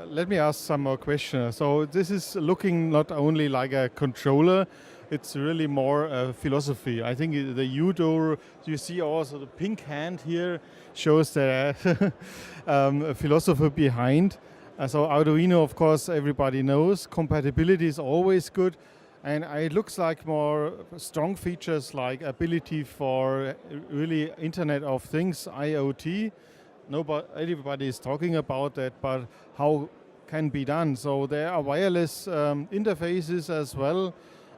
let me ask some more questions. So this is looking not only like a controller, it's really more philosophy. I think the UDOO, you see also the pink hand here, shows the philosophy behind. So Arduino, of course, everybody knows. Compatibility is always good. And it looks like more strong features like ability for really Internet of Things, IoT. Everybody is talking about that, but how can be done? So there are wireless interfaces as well.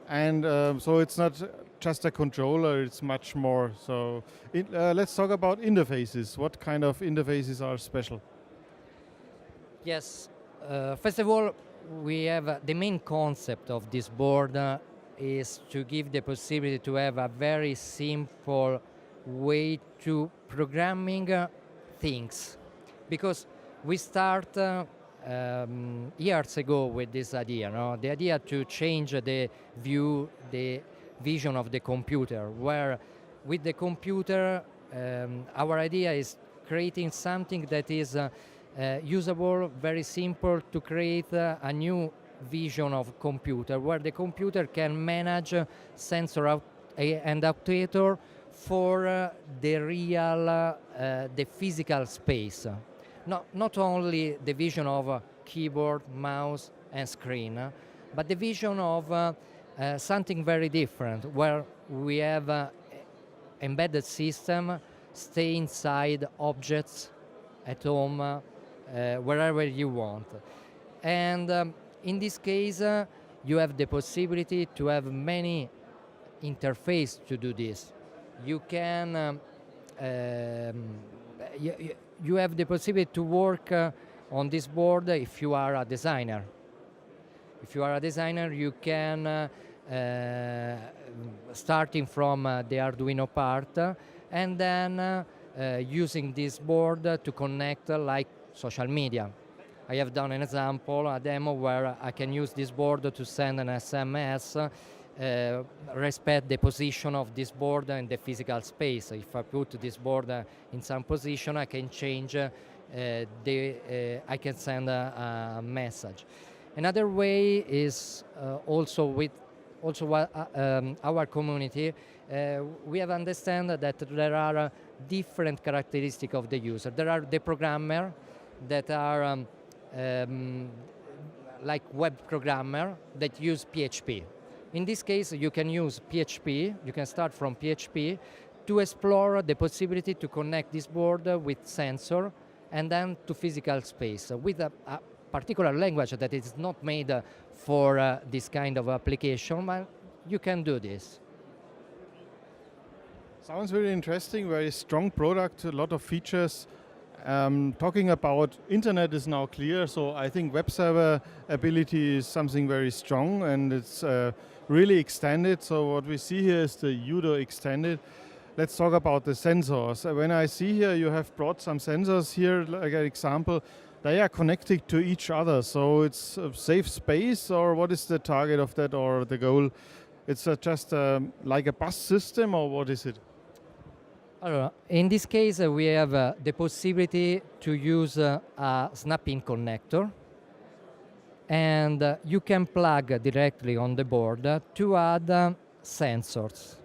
And so it's not just a controller, it's much more. So let's talk about interfaces. What kind of interfaces are special? Yes, first of all, we have the main concept of this board is to give the possibility to have a very simple way to programming things, because we start years ago with this idea, no? The idea to change the vision of the computer, where with the computer our idea is creating something that is usable, very simple, to create a new vision of computer, where the computer can manage sensor and actuator for the real, the physical space. Not only the vision of keyboard, mouse, and screen, but the vision of something very different, where we have embedded system, stay inside objects at home, wherever you want. And in this case, you have the possibility to have many interfaces to do this. You can, you have the possibility to work on this board if you are a designer. If you are a designer, you can, starting from the Arduino part, and then using this board to connect like social media. I have done an example, a demo, where I can use this board to send an SMS, respect the position of this board in the physical space. If I put this board in some position, I can change, I can send a message. Another way is also with our community, we have understand that there are different characteristics of the user. There are the programmer that are like web programmer that use PHP. In this case, you can use PHP, you can start from PHP to explore the possibility to connect this board with sensor and then to physical space with a particular language that is not made for this kind of application, but you can do this. Sounds very interesting, very strong product, a lot of features. Talking about internet is now clear, so I think web server ability is something very strong, and it's really extended. So what we see here is the UDOO extended. Let's talk about the sensors. When I see here, you have brought some sensors here, like an example. They are connected to each other, so it's a safe space, or what is the target of that, or the goal? It's just like a bus system, or what is it? In this case, we have the possibility to use a snap-in connector, and you can plug directly on the board to add sensors.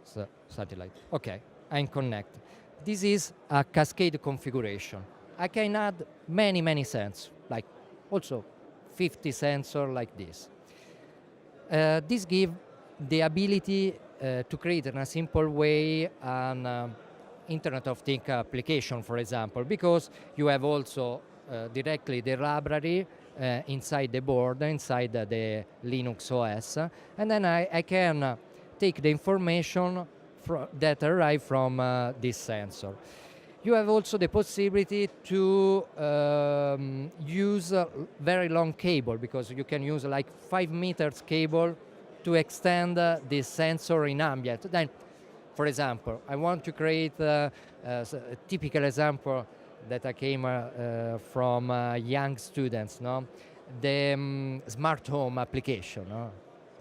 So, satellite. Okay, and connect. This is a cascade configuration. I can add many sensors, like also 50 sensors like this. This gives the ability to create in a simple way an Internet of Things application, for example, because you have also directly the library inside the board, inside the Linux OS, and then I can take the information that arrive from this sensor. You have also the possibility to use a very long cable, because you can use like 5 meters cable to extend this sensor in ambient. Then, for example, I want to create a typical example that I came from young students, no? The smart home application, no?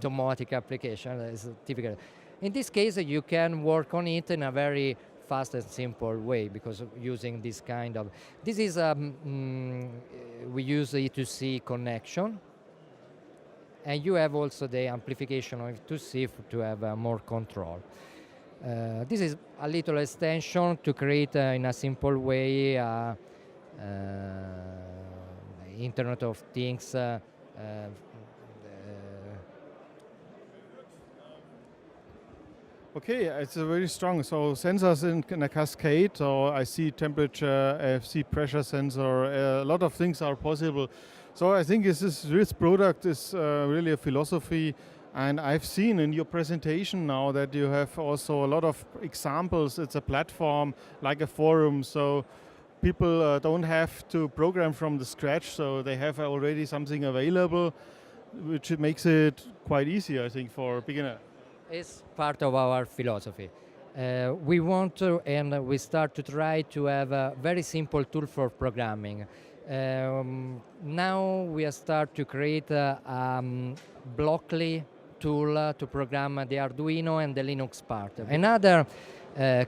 Domotic application is typical. In this case, you can work on it in a very fast and simple way because of using this kind of. This is we use I2C connection, and you have also the amplification of I2C to have more control. This is a little extension to create in a simple way Internet of Things. Okay, it's a very strong. So sensors in a cascade. So I see temperature, I see pressure sensor. A lot of things are possible. So I think this product is really a philosophy. And I've seen in your presentation now that you have also a lot of examples. It's a platform like a forum. So people don't have to program from the scratch. So they have already something available, which makes it quite easy, I think, for a beginner. It's part of our philosophy. We want to, and we start to try to have a very simple tool for programming. Now we start to create a Blockly tool to program the Arduino and the Linux part. Another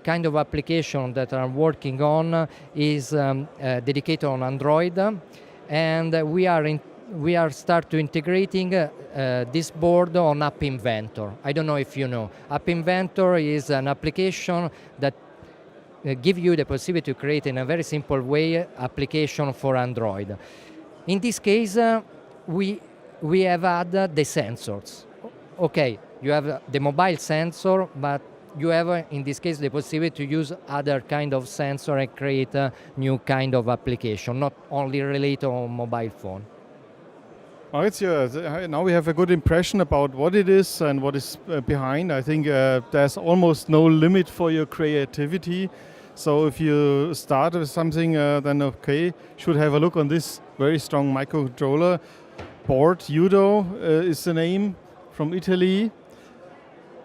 kind of application that I'm working on is dedicated on Android, and we are start to integrating this board on App Inventor. I don't know if you know. App Inventor is an application that gives you the possibility to create in a very simple way application for Android. In this case, we have added the sensors. Okay, you have the mobile sensor, but you have, in this case, the possibility to use other kind of sensor and create a new kind of application, not only related on mobile phone. Oh, now we have a good impression about what it is and what is behind. I think there's almost no limit for your creativity. So if you start with something, then okay, should have a look on this very strong microcontroller board. UDOO is the name, from Italy.